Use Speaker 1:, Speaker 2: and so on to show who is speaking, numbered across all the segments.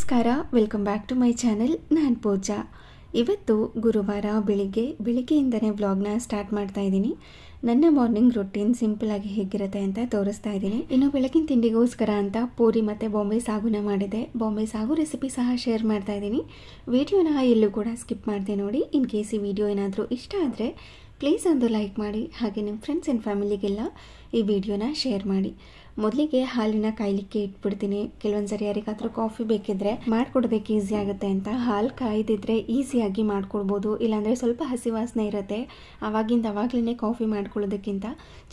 Speaker 1: ನಮಸ್ಕಾರ, welcome back to my channel. ನಾನು ಪೂಜಾ. ಇವತ್ತು ಗುರುವಾರ ಬೆಳಿಗ್ಗೆಯಿಂದನೇ ವ್ಲಾಗ್ನ ಸ್ಟಾರ್ಟ್ ಮಾಡ್ತಾ ಇದ್ದೀನಿ. ನನ್ನ ಮಾರ್ನಿಂಗ್ ರೊಟೀನ್ ಸಿಂಪಲಾಗಿ ಹೇಗಿರುತ್ತೆ ಅಂತ ತೋರಿಸ್ತಾ ಇದ್ದೀನಿ. ಇನ್ನು ಬೆಳಗಿನ ತಿಂಡಿಗೋಸ್ಕರ ಅಂತ ಪೂರಿ ಮತ್ತು ಬಾಂಬೆ ಸಾಗುನ ಮಾಡಿದೆ. ಬಾಂಬೆ ಸಾಗು ರೆಸಿಪಿ ಸಹ ಶೇರ್ ಮಾಡ್ತಾ ಇದ್ದೀನಿ. ವಿಡಿಯೋನ ಎಲ್ಲೂ ಕೂಡ ಸ್ಕಿಪ್ ಮಾಡಿದೆ ನೋಡಿ. ಇನ್ ಕೇಸ್ ಈ ವಿಡಿಯೋ ಏನಾದರೂ ಇಷ್ಟ ಆದರೆ ಪ್ಲೀಸ್ ಒಂದು ಲೈಕ್ ಮಾಡಿ, ಹಾಗೆ ನಿಮ್ಮ ಫ್ರೆಂಡ್ಸ್ ಆ್ಯಂಡ್ ಫ್ಯಾಮಿಲಿಗೆಲ್ಲ ಈ ವಿಡಿಯೋನ ಶೇರ್ ಮಾಡಿ. ಮೊದಲಿಗೆ ಹಾಲಿನ ಕಾಯಲಿಕ್ಕೆ ಇಟ್ಬಿಡ್ತೀನಿ. ಕೆಲವೊಂದು ಸರಿ ಯಾರಿಗಾದರೂ ಕಾಫಿ ಬೇಕಿದ್ರೆ ಮಾಡ್ಕೊಡೋದಕ್ಕೆ ಈಸಿ ಆಗುತ್ತೆ ಅಂತ ಹಾಲು ಕಾಯ್ದಿದ್ರೆ ಈಸಿಯಾಗಿ ಮಾಡ್ಕೊಡ್ಬೋದು. ಇಲ್ಲಾಂದರೆ ಸ್ವಲ್ಪ ಹಸಿ ವಾಸನೆ ಇರುತ್ತೆ, ಅವಾಗಲೇ ಕಾಫಿ ಮಾಡ್ಕೊಳ್ಳೋದಕ್ಕಿಂತ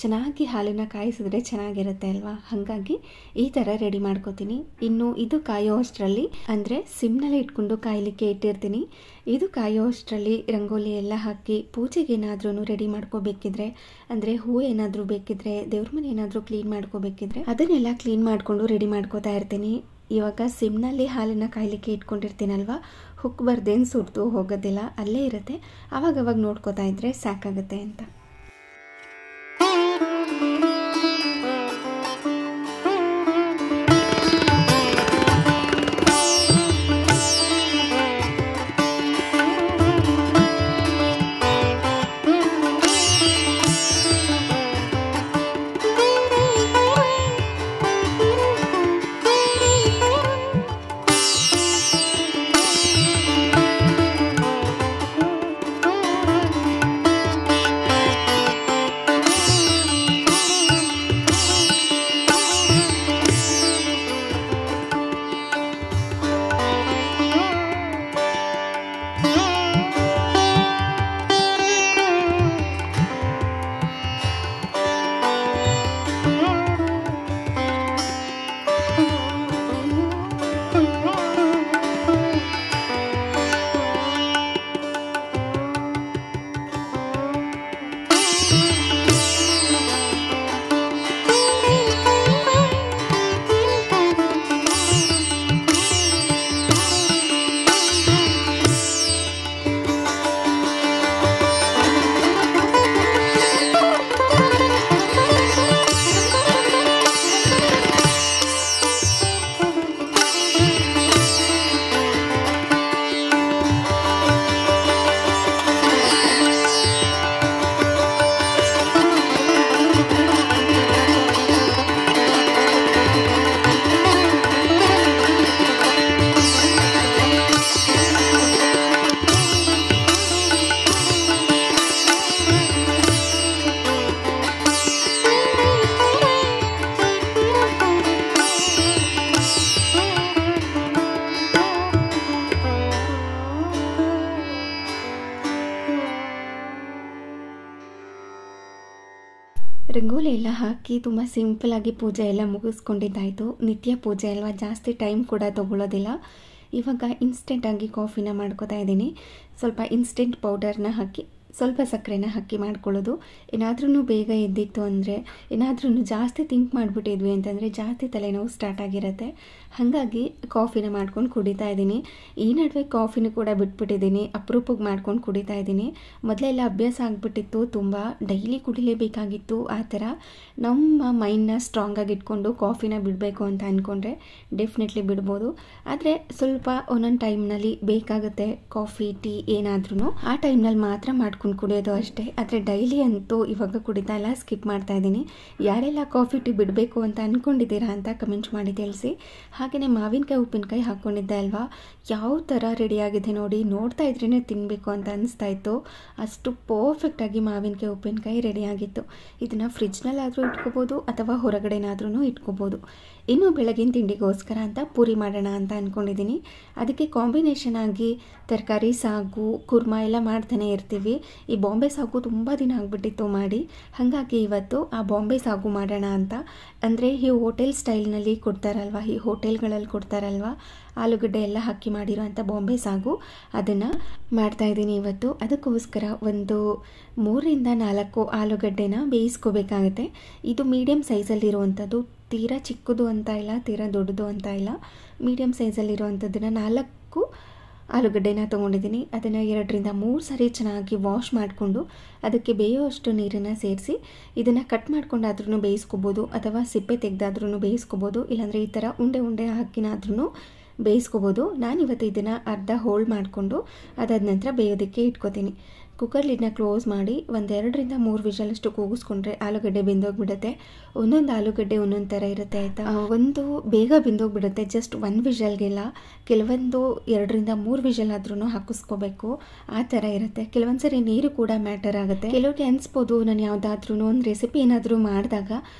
Speaker 1: ಚೆನ್ನಾಗಿ ಹಾಲನ್ನು ಕಾಯಿಸಿದ್ರೆ ಚೆನ್ನಾಗಿರುತ್ತೆ ಅಲ್ವಾ. ಹಾಗಾಗಿ ಈ ಥರ ರೆಡಿ ಮಾಡ್ಕೋತೀನಿ. ಇನ್ನು ಇದು ಕಾಯೋ ಅಷ್ಟರಲ್ಲಿ ಅಂದರೆ ಸಿಮ್ನಲ್ಲಿ ಇಟ್ಕೊಂಡು ಕಾಯಲಿಕ್ಕೆ ಇಟ್ಟಿರ್ತೀನಿ. ಇದು ಕಾಯೋ ಅಷ್ಟರಲ್ಲಿ ರಂಗೋಲಿ ಎಲ್ಲ ಹಾಕಿ ಪೂಜೆಗೆ ಏನಾದ್ರೂ ರೆಡಿ ಮಾಡ್ಕೋಬೇಕಿದ್ರೆ, ಅಂದರೆ ಹೂ ಏನಾದರೂ ಬೇಕಿದ್ರೆ, ದೇವ್ರ ಮನೆ ಏನಾದರೂ ಕ್ಲೀನ್ ಮಾಡ್ಕೋಬೇಕಿದ್ರೆ ಅದನ್ನೆಲ್ಲ ಕ್ಲೀನ್ ಮಾಡಿಕೊಂಡು ರೆಡಿ ಮಾಡ್ಕೋತಾ ಇರ್ತೀನಿ. ಇವಾಗ ಸಿಮ್ನಲ್ಲಿ ಹಾಲನ್ನು ಕಾಯಲಿಕ್ಕೆ ಇಟ್ಕೊಂಡಿರ್ತೀನಲ್ವ, ಹುಕ್ ಬರ್ದೇನು ಸುಡ್ತು ಹೋಗೋದಿಲ್ಲ, ಅಲ್ಲೇ ಇರುತ್ತೆ. ಅವಾಗವಾಗ ನೋಡ್ಕೋತಾ ಇದ್ರೆ ಸಾಕಾಗುತ್ತೆ ಅಂತ. ರಂಗೋಲಿ ಎಲ್ಲ ಹಾಕಿ ತುಂಬ ಸಿಂಪಲಾಗಿ ಪೂಜೆ ಎಲ್ಲ ಮುಗಿಸ್ಕೊಂಡಿದ್ದಾಯಿತು. ನಿತ್ಯ ಪೂಜೆ ಅಲ್ವಾ, ಜಾಸ್ತಿ ಟೈಮ್ ಕೂಡ ತೊಗೊಳ್ಳೋದಿಲ್ಲ. ಇವಾಗ ಇನ್ಸ್ಟೆಂಟಾಗಿ ಕಾಫಿನ ಮಾಡ್ಕೋತಾ ಇದ್ದೀನಿ. ಸ್ವಲ್ಪ ಇನ್ಸ್ಟೆಂಟ್ ಪೌಡರ್ನ ಹಾಕಿ ಸ್ವಲ್ಪ ಸಕ್ಕರೆನ ಹಾಕಿ ಮಾಡ್ಕೊಳ್ಳೋದು. ಏನಾದ್ರೂ ಬೇಗ ಎದ್ದಿತ್ತು ಅಂದರೆ, ಏನಾದ್ರೂ ಜಾಸ್ತಿ ಥಿಂಕ್ ಮಾಡಿಬಿಟ್ಟಿದ್ವಿ ಅಂತಂದರೆ ಜಾಸ್ತಿ ತಲೆನೋವು ಸ್ಟಾರ್ಟ್ ಆಗಿರುತ್ತೆ. ಹಾಗಾಗಿ ಕಾಫಿನ ಮಾಡ್ಕೊಂಡು ಕುಡಿತಾ ಇದ್ದೀನಿ. ಈ ನಡುವೆ ಕಾಫಿನೂ ಕೂಡ ಬಿಟ್ಬಿಟ್ಟಿದ್ದೀನಿ, ಅಪರೂಪಕ್ಕೆ ಮಾಡ್ಕೊಂಡು ಕುಡಿತಾ ಇದ್ದೀನಿ. ಮೊದಲೆಲ್ಲ ಅಭ್ಯಾಸ ಆಗಿಬಿಟ್ಟಿತ್ತು, ತುಂಬ ಡೈಲಿ ಕುಡಿಲೇಬೇಕಾಗಿತ್ತು. ಆ ಥರ ನಮ್ಮ ಮೈಂಡ್ನ ಸ್ಟ್ರಾಂಗಾಗಿ ಇಟ್ಕೊಂಡು ಕಾಫಿನ ಬಿಡಬೇಕು ಅಂತ ಅಂದ್ಕೊಂಡ್ರೆ ಡೆಫಿನೆಟ್ಲಿ ಬಿಡ್ಬೋದು. ಆದರೆ ಸ್ವಲ್ಪ ಒಂದೊಂದು ಟೈಮ್ನಲ್ಲಿ ಬೇಕಾಗುತ್ತೆ ಕಾಫಿ, ಟೀ ಏನಾದ್ರೂ, ಆ ಟೈಮ್ನಲ್ಲಿ ಮಾತ್ರ ಮಾಡ್ಕೊಂಡು ಕುಡಿಯೋದು ಅಷ್ಟೇ. ಆದರೆ ಡೈಲಿ ಅಂತೂ ಇವಾಗ ಕುಡಿತಾ ಇಲ್ಲ, ಸ್ಕಿಪ್ ಮಾಡ್ತಾ ಇದ್ದೀನಿ. ಯಾರೆಲ್ಲ ಕಾಫಿ ಟೀ ಬಿಡಬೇಕು ಅಂತ ಅಂದ್ಕೊಂಡಿದ್ದೀರಾ ಅಂತ ಕಮೆಂಟ್ಸ್ ಮಾಡಿ ತಿಳಿಸಿ. ಹಾಗೆಯೇ ಮಾವಿನಕಾಯಿ ಉಪ್ಪಿನಕಾಯಿ ಹಾಕ್ಕೊಂಡಿದ್ದೆ ಅಲ್ವಾ, ಯಾವ ಥರ ರೆಡಿಯಾಗಿದೆ ನೋಡಿ. ನೋಡ್ತಾ ಇದ್ರೇ ತಿನ್ನಬೇಕು ಅಂತ ಅನಿಸ್ತಾ ಇತ್ತು. ಅಷ್ಟು ಪರ್ಫೆಕ್ಟಾಗಿ ಮಾವಿನಕಾಯಿ ಉಪ್ಪಿನಕಾಯಿ ರೆಡಿಯಾಗಿತ್ತು. ಇದನ್ನು ಫ್ರಿಜ್ನಲ್ಲಾದರೂ ಇಟ್ಕೋಬೋದು ಅಥವಾ ಹೊರಗಡೆನಾದ್ರೂ ಇಟ್ಕೋಬೋದು. ಇನ್ನು ಬೆಳಗಿನ ತಿಂಡಿಗೋಸ್ಕರ ಅಂತ ಪೂರಿ ಮಾಡೋಣ ಅಂತ ಅಂದ್ಕೊಂಡಿದ್ದೀನಿ. ಅದಕ್ಕೆ ಕಾಂಬಿನೇಷನ್ ಆಗಿ ತರಕಾರಿ, ಸಾಗು, ಕುರ್ಮಾ ಎಲ್ಲ ಮಾಡ್ತಾನೆ ಇರ್ತೀವಿ. ಈ ಬಾಂಬೆ ಸಾಗು ತುಂಬ ದಿನ ಆಗಿಬಿಟ್ಟಿತ್ತು ಮಾಡಿ, ಹಾಗಾಗಿ ಇವತ್ತು ಆ ಬಾಂಬೆ ಸಾಗು ಮಾಡೋಣ ಅಂತ. ಅಂದರೆ ಈ ಹೋಟೆಲ್ ಸ್ಟೈಲ್ನಲ್ಲಿ ಕೊಡ್ತಾರಲ್ವ, ಈ ಹೋಟೆಲ್ಗಳಲ್ಲಿ ಕೊಡ್ತಾರಲ್ವ, ಆಲೂಗಡ್ಡೆ ಎಲ್ಲ ಹಾಕಿ ಮಾಡಿರೋ ಅಂಥ ಬಾಂಬೆ ಸಾಗು, ಅದನ್ನು ಮಾಡ್ತಾಯಿದ್ದೀನಿ ಇವತ್ತು. ಅದಕ್ಕೋಸ್ಕರ ಒಂದು 3 ರಿಂದ 4 ಆಲೂಗಡ್ಡೆನ ಬೇಯಿಸ್ಕೋಬೇಕಾಗತ್ತೆ. ಇದು ಮೀಡಿಯಮ್ ಸೈಜಲ್ಲಿರುವಂಥದ್ದು, ತೀರಾ ಚಿಕ್ಕದು ಅಂತ ಇಲ್ಲ, ತೀರಾ ದೊಡ್ಡದು ಅಂತ ಇಲ್ಲ, ಮೀಡಿಯಮ್ ಸೈಜಲ್ಲಿರುವಂಥದ್ದನ್ನು 4 ಆಲೂಗಡ್ಡೆನ ತೊಗೊಂಡಿದ್ದೀನಿ. ಅದನ್ನು 2 ರಿಂದ 3 ಸರಿ ಚೆನ್ನಾಗಿ ವಾಶ್ ಮಾಡಿಕೊಂಡು ಅದಕ್ಕೆ ಬೇಯುವಷ್ಟು ನೀರನ್ನು ಸೇರಿಸಿ ಇದನ್ನು ಕಟ್ ಮಾಡ್ಕೊಂಡಾದ್ರೂ ಬೇಯಿಸ್ಕೋಬೋದು ಅಥವಾ ಸಿಪ್ಪೆ ತೆಗೆದಾದ್ರೂ ಬೇಯಿಸ್ಕೋಬೋದು. ಇಲ್ಲಾಂದರೆ ಈ ಥರ ಉಂಡೆ ಉಂಡೆ ಹಾಕಿನಾದ್ರೂ ಬೇಯಿಸ್ಕೋಬೋದು. ನಾನಿವತ್ತು ಇದನ್ನು ಅರ್ಧ ಹೋಲ್ಡ್ ಮಾಡಿಕೊಂಡು ಅದಾದ ನಂತರ ಬೇಯೋದಕ್ಕೆ ಇಟ್ಕೋತೀನಿ. ಕುಕ್ಕರ್ ಲಿಡ್ನ ಕ್ಲೋಸ್ ಮಾಡಿ 2-3 ವಿಷಲಷ್ಟು ಕೂಗಿಸ್ಕೊಂಡ್ರೆ ಆಲೂಗಡ್ಡೆ ಬೆಂದೋಗ್ಬಿಡುತ್ತೆ. ಒಂದೊಂದು ಆಲೂಗಡ್ಡೆ ಒಂದೊಂದು ಥರ ಇರುತ್ತೆ ಆಯಿತಾ. ಒಂದು ಬೇಗ ಬೆಂದೋಗ್ಬಿಡುತ್ತೆ ಜಸ್ಟ್ 1 ವಿಷಲ್ಗೆಲ್ಲ. ಕೆಲವೊಂದು 2-3 ವಿಷಲ್ ಆದ್ರೂ ಹಾಕಿಸ್ಕೋಬೇಕು, ಆ ಥರ ಇರುತ್ತೆ. ಕೆಲವೊಂದು ಸರಿ ನೀರು ಕೂಡ ಮ್ಯಾಟರ್ ಆಗುತ್ತೆ. ಕೆಲವ್ರಿಗೆ ಅನಿಸ್ಬೋದು ನಾನು ಯಾವುದಾದ್ರೂ ಒಂದು ರೆಸಿಪಿ ಏನಾದರೂ ಮಾಡಿದಾಗ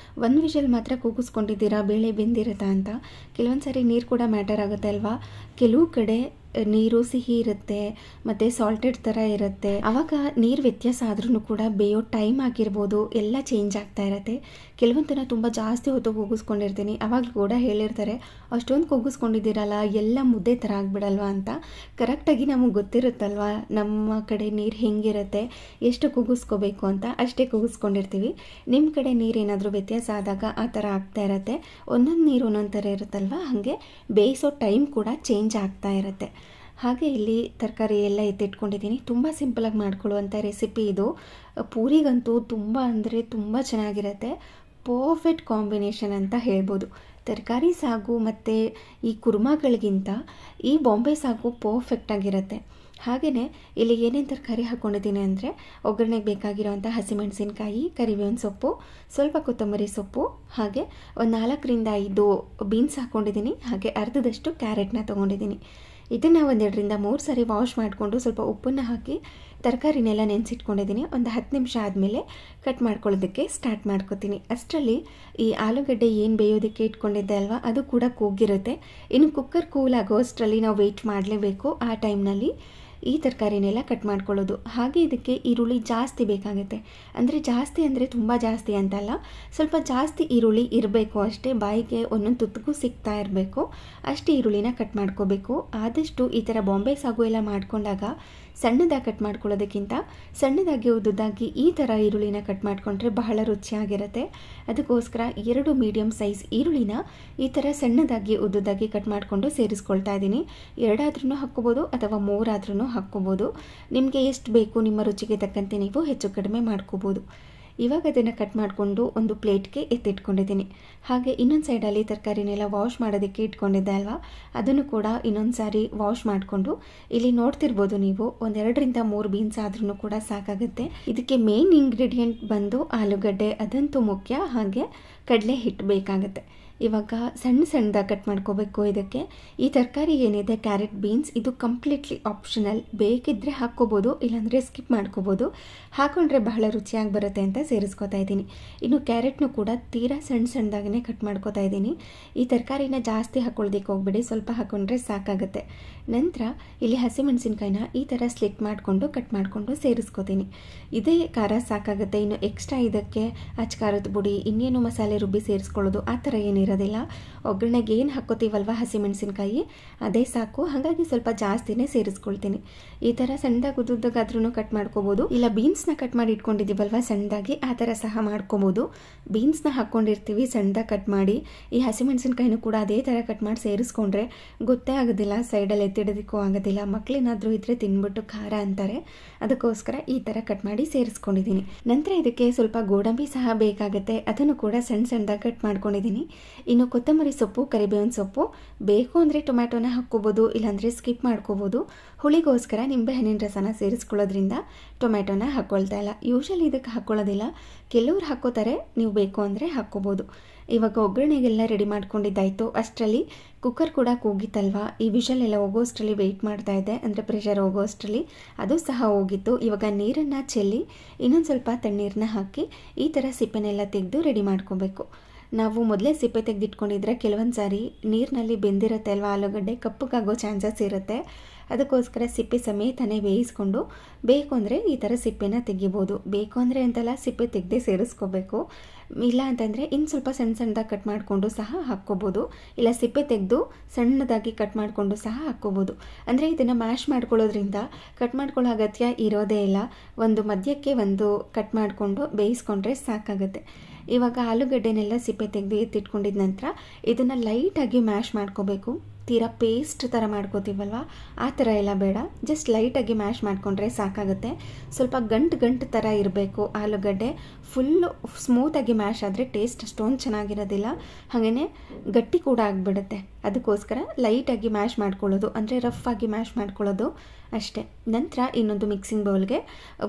Speaker 1: 1 ವಿಷಲ್ ಮಾತ್ರ ಕೂಗಿಸ್ಕೊಂಡಿದ್ದೀರಾ ಬೇಳೆ ಬೆಂದಿರುತ್ತಾ ಅಂತ. ಕೆಲವೊಂದು ಸರಿ ನೀರು ಕೂಡ ಮ್ಯಾಟರ್ ಆಗುತ್ತೆ ಅಲ್ವಾ. ಕೆಲವು ಕಡೆ ನೀರು ಸಿಹಿ ಇರುತ್ತೆ ಮತ್ತು ಸಾಲ್ಟೆಡ್ ಥರ ಇರುತ್ತೆ. ಆವಾಗ ನೀರು ವ್ಯತ್ಯಾಸ ಆದ್ರೂ ಕೂಡ ಬೇಯೋ ಟೈಮ್ ಆಗಿರ್ಬೋದು ಎಲ್ಲ ಚೇಂಜ್ ಆಗ್ತಾ ಇರುತ್ತೆ. ಕೆಲವೊಂದನ್ನು ತುಂಬ ಜಾಸ್ತಿ ಹೊತ್ತು ಕೂಗಿಸ್ಕೊಂಡಿರ್ತೀನಿ, ಆವಾಗಲೂ ಕೂಡ ಹೇಳಿರ್ತಾರೆ ಅಷ್ಟೊಂದು ಕೂಗಿಸ್ಕೊಂಡಿದ್ದೀರಲ್ಲ ಎಲ್ಲ ಮುದ್ದೆ ಥರ ಆಗಿಬಿಡಲ್ವಾ ಅಂತ. ಕರೆಕ್ಟಾಗಿ ನಮಗೆ ಗೊತ್ತಿರುತ್ತಲ್ವ ನಮ್ಮ ಕಡೆ ನೀರು ಹೆಂಗಿರುತ್ತೆ, ಎಷ್ಟು ಕೂಗಿಸ್ಕೋಬೇಕು ಅಂತ, ಅಷ್ಟೇ ಕೂಗಿಸ್ಕೊಂಡಿರ್ತೀವಿ. ನಿಮ್ಮ ಕಡೆ ನೀರೇನಾದರೂ ವ್ಯತ್ಯಾಸ ಆದಾಗ ಆ ಥರ ಆಗ್ತಾ ಇರುತ್ತೆ. ಒಂದೊಂದು ನೀರು ಒಂದೊಂದು ಥರ ಇರುತ್ತಲ್ವ, ಹಾಗೆ ಬೇಯಿಸೋ ಟೈಮ್ ಕೂಡ ಚೇಂಜ್ ಆಗ್ತಾ ಇರುತ್ತೆ. ಹಾಗೆ ಇಲ್ಲಿ ತರಕಾರಿ ಎಲ್ಲ ಎತ್ತಿಟ್ಕೊಂಡಿದ್ದೀನಿ. ತುಂಬ ಸಿಂಪಲಾಗಿ ಮಾಡ್ಕೊಳ್ಳುವಂಥ ರೆಸಿಪಿ ಇದು. ಪೂರಿಗಂತೂ ತುಂಬ ಅಂದರೆ ತುಂಬ ಚೆನ್ನಾಗಿರುತ್ತೆ. ಪರ್ಫೆಕ್ಟ್ ಕಾಂಬಿನೇಷನ್ ಅಂತ ಹೇಳ್ಬೋದು. ತರಕಾರಿ ಸಾಗು ಮತ್ತು ಈ ಕುರ್ಮಾಗಳಿಗಿಂತ ಈ ಬಾಂಬೆ ಸಾಗು ಪರ್ಫೆಕ್ಟಾಗಿರುತ್ತೆ. ಹಾಗೆಯೇ ಇಲ್ಲಿ ಏನೇನು ತರಕಾರಿ ಹಾಕ್ಕೊಂಡಿದ್ದೀನಿ ಅಂದರೆ ಒಗ್ಗರಣೆಗೆ ಬೇಕಾಗಿರೋಂಥ ಹಸಿಮೆಣಸಿನ್ಕಾಯಿ, ಕರಿಬೇವಿನ ಸೊಪ್ಪು, ಸ್ವಲ್ಪ ಕೊತ್ತಂಬರಿ ಸೊಪ್ಪು, ಹಾಗೆ ಒಂದು 4-5 ಬೀನ್ಸ್ ಹಾಕ್ಕೊಂಡಿದ್ದೀನಿ. ಹಾಗೆ ಅರ್ಧದಷ್ಟು ಕ್ಯಾರೆಟ್ನ ತೊಗೊಂಡಿದ್ದೀನಿ. ಇದನ್ನು 1-2-3 ಸರಿ ವಾಶ್ ಮಾಡಿಕೊಂಡು ಸ್ವಲ್ಪ ಉಪ್ಪನ್ನು ಹಾಕಿ ತರಕಾರಿನೆಲ್ಲ ನೆನೆಸಿಟ್ಕೊಂಡಿದ್ದೀನಿ. ಒಂದು 10 ನಿಮಿಷ ಆದಮೇಲೆ ಕಟ್ ಮಾಡ್ಕೊಳ್ಳೋದಕ್ಕೆ ಸ್ಟಾರ್ಟ್ ಮಾಡ್ಕೊತೀನಿ. ಅಷ್ಟರಲ್ಲಿ ಈ ಆಲೂಗಡ್ಡೆ ಏನು ಬೇಯೋದಕ್ಕೆ ಇಟ್ಕೊಂಡಿದ್ದೆ ಅಲ್ವಾ, ಅದು ಕೂಡ ಕೂಗಿರುತ್ತೆ. ಇನ್ನು ಕುಕ್ಕರ್ ಕೂಲ್ ಆಗೋ ಅಷ್ಟರಲ್ಲಿ ನಾವು ವೆಯ್ಟ್ ಮಾಡಲೇಬೇಕು. ಆ ಟೈಮ್ನಲ್ಲಿ ಈ ತರಕಾರಿನೆಲ್ಲ ಕಟ್ ಮಾಡ್ಕೊಳ್ಳೋದು. ಹಾಗೆ ಇದಕ್ಕೆ ಈರುಳ್ಳಿ ಜಾಸ್ತಿ ಬೇಕಾಗುತ್ತೆ. ಅಂದರೆ ತುಂಬ ಜಾಸ್ತಿ ಅಂತಲ್ಲ, ಸ್ವಲ್ಪ ಜಾಸ್ತಿ ಈರುಳ್ಳಿ ಇರಬೇಕು ಅಷ್ಟೇ. ಬಾಯಿಗೆ ಒಂದೊಂದು ತುತ್ತಿಗೂ ಸಿಗ್ತಾ ಇರಬೇಕು, ಅಷ್ಟು ಈರುಳ್ಳಿನ ಕಟ್ ಮಾಡ್ಕೋಬೇಕು. ಆದಷ್ಟು ಈ ಥರ ಬಾಂಬೆ ಸಾಗು ಎಲ್ಲ ಮಾಡ್ಕೊಂಡಾಗ ಸಣ್ಣದಾಗಿ ಕಟ್ ಮಾಡ್ಕೊಳ್ಳೋದಕ್ಕಿಂತ ಸಣ್ಣದಾಗಿ ಉದ್ದುದಾಗಿ ಈ ಥರ ಈರುಳ್ಳಿನ ಕಟ್ ಮಾಡಿಕೊಂಡ್ರೆ ಬಹಳ ರುಚಿಯಾಗಿರುತ್ತೆ. ಅದಕ್ಕೋಸ್ಕರ 2 ಮೀಡಿಯಮ್ ಸೈಜ್ ಈರುಳ್ಳಿನ ಈ ಥರ ಸಣ್ಣದಾಗಿ ಉದ್ದುದಾಗಿ ಕಟ್ ಮಾಡಿಕೊಂಡು ಸೇರಿಸ್ಕೊಳ್ತಾ ಇದ್ದೀನಿ. 2 ಆದ್ರೂ ಹಾಕ್ಕೋಬೋದು ಅಥವಾ 3 ಆದ್ರೂ ಹಾಕ್ಕೋಬೋದು. ನಿಮಗೆ ಎಷ್ಟು ಬೇಕು ನಿಮ್ಮ ರುಚಿಗೆ ತಕ್ಕಂತೆ ನೀವು ಹೆಚ್ಚು ಕಡಿಮೆ ಮಾಡ್ಕೋಬೋದು. ಇವಾಗ ಅದನ್ನು ಕಟ್ ಮಾಡಿಕೊಂಡು ಒಂದು ಪ್ಲೇಟ್ಗೆ ಎತ್ತಿಟ್ಕೊಂಡಿದ್ದೀನಿ. ಹಾಗೆ ಇನ್ನೊಂದು ಸೈಡಲ್ಲಿ ತರಕಾರಿನೆಲ್ಲ ವಾಶ್ ಮಾಡೋದಕ್ಕೆ ಇಟ್ಕೊಂಡಿದ್ದೆ ಅಲ್ವಾ, ಅದನ್ನು ಕೂಡ ಇನ್ನೊಂದು ಸಾರಿ ವಾಶ್ ಮಾಡಿಕೊಂಡು ಇಲ್ಲಿ ನೋಡ್ತಿರ್ಬೋದು ನೀವು 1-2-3 ಬೀನ್ಸ್ ಆದ್ರೂ ಕೂಡ ಸಾಕಾಗುತ್ತೆ. ಇದಕ್ಕೆ ಮೇನ್ ಇಂಗ್ರೀಡಿಯೆಂಟ್ ಬಂದು ಆಲೂಗಡ್ಡೆ, ಅದಂತೂ ಮುಖ್ಯ. ಹಾಗೆ ಕಡಲೆ ಹಿಟ್ಟು ಬೇಕಾಗುತ್ತೆ. ಇವಾಗ ಸಣ್ಣದಾಗಿ ಕಟ್ ಮಾಡ್ಕೋಬೇಕು. ಇದಕ್ಕೆ ಈ ತರಕಾರಿ ಏನಿದೆ ಕ್ಯಾರೆಟ್, ಬೀನ್ಸ್, ಇದು ಕಂಪ್ಲೀಟ್ಲಿ ಆಪ್ಷನಲ್. ಬೇಕಿದ್ದರೆ ಹಾಕ್ಕೋಬೋದು, ಇಲ್ಲಾಂದರೆ ಸ್ಕಿಪ್ ಮಾಡ್ಕೋಬೋದು. ಹಾಕೊಂಡ್ರೆ ಬಹಳ ರುಚಿಯಾಗಿ ಬರುತ್ತೆ ಅಂತ ಸೇರಿಸ್ಕೊತಾ ಇದ್ದೀನಿ. ಇನ್ನು ಕ್ಯಾರೆಟ್ನು ಕೂಡ ತೀರಾ ಸಣ್ಣದಾಗೇ ಕಟ್ ಮಾಡ್ಕೋತಾ ಇದ್ದೀನಿ. ಈ ತರಕಾರಿನ ಜಾಸ್ತಿ ಹಾಕೊಳ್ಳೋದಕ್ಕೆ ಹೋಗ್ಬೇಡಿ, ಸ್ವಲ್ಪ ಹಾಕೊಂಡ್ರೆ ಸಾಕಾಗುತ್ತೆ. ನಂತರ ಇಲ್ಲಿ ಹಸಿಮೆಣಸಿನ್ಕಾಯಿನ ಈ ಥರ ಸ್ಲಿಟ್ ಮಾಡಿಕೊಂಡು ಕಟ್ ಮಾಡಿಕೊಂಡು ಸೇರಿಸ್ಕೋತೀನಿ. ಇದೇ ಖಾರ ಸಾಕಾಗುತ್ತೆ. ಇನ್ನು ಎಕ್ಸ್ಟ್ರಾ ಇದಕ್ಕೆ ಅಚ್ಕಾರದ ಪುಡಿ, ಇನ್ನೇನು ಮಸಾಲೆ ರುಬ್ಬಿ ಸೇರಿಸ್ಕೊಳ್ಳೋದು ಆ ಥರ ಏನಿರೋದಿಲ್ಲ. ಒಗ್ಗರಣೆಗೆ ಏನು ಹಾಕ್ಕೋತೀವಲ್ವ ಹಸಿಮೆಣಸಿನ್ಕಾಯಿ ಅದೇ ಸಾಕು. ಹಾಗಾಗಿ ಸ್ವಲ್ಪ ಜಾಸ್ತಿನೇ ಸೇರಿಸ್ಕೊಳ್ತೀನಿ. ಈ ಥರ ಸಣ್ಣದಾಗಿ ಉದ್ದುದ್ದಾಗಾದ್ರೂ ಕಟ್ ಮಾಡ್ಕೋಬೋದು, ಇಲ್ಲ ಬೀನ್ಸ್ನ ಕಟ್ ಮಾಡಿ ಇಟ್ಕೊಂಡಿದ್ದೀವಲ್ವ ಸಣ್ಣದಾಗಿ, ಆ ಥರ ಸಹ ಮಾಡ್ಕೋಬೋದು. ಬೀನ್ಸ್ನ ಹಾಕ್ಕೊಂಡಿರ್ತೀವಿ ಸಣ್ಣದಾಗಿ ಕಟ್ ಮಾಡಿ. ಈ ಹಸಿಮೆಣಸಿನ್ಕಾಯಿನೂ ಕೂಡ ಅದೇ ಥರ ಕಟ್ ಮಾಡಿ ಸೇರಿಸ್ಕೊಂಡ್ರೆ ಗೊತ್ತೇ ಆಗೋದಿಲ್ಲ, ಸೈಡಲ್ಲಿ ಎತ್ತಿಡೋದಕ್ಕೂ ಆಗೋದಿಲ್ಲ. ಮಕ್ಕಳೇನಾದರೂ ಇದ್ದರೆ ತಿನ್ಬಿಟ್ಟು ಖಾರ ಅಂತಾರೆ. ಅದಕ್ಕೋಸ್ಕರ ಈ ಥರ ಕಟ್ ಮಾಡಿ ಸೇರಿಸ್ಕೊಂಡಿದ್ದೀನಿ. ನಂತರ ಇದಕ್ಕೆ ಸ್ವಲ್ಪ ಗೋಡಂಬಿ ಸಹ ಬೇಕಾಗುತ್ತೆ, ಅದನ್ನು ಕೂಡ ಸಣ್ಣದಾಗಿ ಕಟ್ ಮಾಡ್ಕೊಂಡಿದ್ದೀನಿ. ಇನ್ನು ಕೊತ್ತಂಬರಿ ಸೊಪ್ಪು, ಕರಿಬೇವಿನ ಸೊಪ್ಪು, ಬೇಕು ಅಂದರೆ ಟೊಮ್ಯಾಟೋನ ಹಾಕ್ಕೋಬೋದು, ಇಲ್ಲಾಂದರೆ ಸ್ಕಿಪ್ ಮಾಡ್ಕೋಬೋದು. ಹುಳಿಗೋಸ್ಕರ ನಿಂಬೆಹಣ್ಣಿನ ರಸನ ಸೇರಿಸ್ಕೊಳ್ಳೋದ್ರಿಂದ ಟೊಮ್ಯಾಟೋನ ಹಾಕ್ಕೊಳ್ತಾ ಇಲ್ಲ. ಯೂಶಲಿ ಇದಕ್ಕೆ ಹಾಕ್ಕೊಳ್ಳೋದಿಲ್ಲ, ಕೆಲವ್ರು ಹಾಕ್ಕೋತಾರೆ, ನೀವು ಬೇಕು ಅಂದರೆ ಹಾಕ್ಕೋಬೋದು. ಇವಾಗ ಒಗ್ಗರಣೆಗೆಲ್ಲ ರೆಡಿ ಮಾಡ್ಕೊಂಡಿದ್ದಾಯಿತು. ಅಷ್ಟರಲ್ಲಿ ಕುಕ್ಕರ್ ಕೂಡ ಕೂಗಿತ್ತಲ್ವ, ಈ ವಿಷಲೆಲ್ಲ ಹೋಗೋಷ್ಟರಲ್ಲಿ ವೆಯ್ಟ್ ಮಾಡ್ತಾ ಇದ್ದೆ, ಅಂದರೆ ಪ್ರೆಷರ್ ಹೋಗೋಷ್ಟರಲ್ಲಿ ಅದು ಸಹ ಹೋಗಿತ್ತು. ಇವಾಗ ನೀರನ್ನು ಚೆಲ್ಲಿ ಇನ್ನೊಂದು ಸ್ವಲ್ಪ ತಣ್ಣೀರನ್ನ ಹಾಕಿ ಈ ಥರ ಸಿಪ್ಪೆನೆಲ್ಲ ತೆಗೆದು ರೆಡಿ ಮಾಡ್ಕೋಬೇಕು. ನಾವು ಮೊದಲೇ ಸಿಪ್ಪೆ ತೆಗೆದಿಟ್ಕೊಂಡಿದ್ರೆ ಕೆಲವೊಂದು ಸಾರಿ ನೀರಿನಲ್ಲಿ ಬೆಂದಿರುತ್ತೆ ಅಲ್ವಾ ಆಲೂಗಡ್ಡೆ, ಕಪ್ಪಗಾಗೋ ಚಾನ್ಸಸ್ ಇರುತ್ತೆ. ಅದಕ್ಕೋಸ್ಕರ ಸಿಪ್ಪೆ ಸಮೇತನೇ ಬೇಯಿಸ್ಕೊಂಡು ಬೇಕು ಅಂದರೆ ಈ ಥರ ಸಿಪ್ಪೆನ ತೆಗಿಬೋದು. ಬೇಕು ಅಂದರೆ ಅಂತಲ್ಲ, ಸಿಪ್ಪೆ ತೆಗೆದೇ ಸೇರಿಸ್ಕೋಬೇಕು. ಇಲ್ಲ ಅಂತಂದರೆ ಇನ್ನು ಸ್ವಲ್ಪ ಸಣ್ಣದಾಗಿ ಕಟ್ ಮಾಡಿಕೊಂಡು ಸಹ ಹಾಕ್ಕೋಬೋದು, ಇಲ್ಲ ಸಿಪ್ಪೆ ತೆಗೆದು ಸಣ್ಣದಾಗಿ ಕಟ್ ಮಾಡಿಕೊಂಡು ಸಹ ಹಾಕ್ಕೋಬೋದು. ಅಂದರೆ ಇದನ್ನು ಮ್ಯಾಶ್ ಮಾಡ್ಕೊಳ್ಳೋದ್ರಿಂದ ಕಟ್ ಮಾಡ್ಕೊಳ್ಳೋ ಅಗತ್ಯ ಇರೋದೇ ಇಲ್ಲ. ಒಂದು ಮಧ್ಯಕ್ಕೆ ಒಂದು ಕಟ್ ಮಾಡಿಕೊಂಡು ಬೇಯಿಸ್ಕೊಂಡ್ರೆ ಸಾಕಾಗುತ್ತೆ. ಇವಾಗ ಆಲೂಗಡ್ಡೆನೆಲ್ಲ ಸಿಪ್ಪೆ ತೆಗೆದು ಎತ್ತಿಟ್ಕೊಂಡಿದ ನಂತರ ಇದನ್ನು ಲೈಟಾಗಿ ಮ್ಯಾಶ್ ಮಾಡ್ಕೋಬೇಕು. ತೀರಾ ಪೇಸ್ಟ್ ಥರ ಮಾಡ್ಕೋತೀವಲ್ವ ಆ ಥರ ಎಲ್ಲ ಬೇಡ. ಜಸ್ಟ್ ಲೈಟಾಗಿ ಮ್ಯಾಶ್ ಮಾಡಿಕೊಂಡ್ರೆ ಸಾಕಾಗುತ್ತೆ. ಸ್ವಲ್ಪ ಗಂಟು ಥರ ಇರಬೇಕು ಆಲೂಗಡ್ಡೆ. ಫುಲ್ಲು ಸ್ಮೂತಾಗಿ ಮ್ಯಾಶ್ ಆದರೆ ಟೇಸ್ಟ್ ಅಷ್ಟೊಂದು ಚೆನ್ನಾಗಿರೋದಿಲ್ಲ, ಹಾಗೆಯೇ ಗಟ್ಟಿ ಕೂಡ ಆಗಿಬಿಡುತ್ತೆ. ಅದಕ್ಕೋಸ್ಕರ ಲೈಟಾಗಿ ಮ್ಯಾಶ್ ಮಾಡ್ಕೊಳ್ಳೋದು, ಅಂದರೆ ರಫ್ ಆಗಿ ಮ್ಯಾಶ್ ಮಾಡ್ಕೊಳ್ಳೋದು ಅಷ್ಟೇ. ನಂತರ ಇನ್ನೊಂದು ಮಿಕ್ಸಿಂಗ್ ಬೌಲ್ಗೆ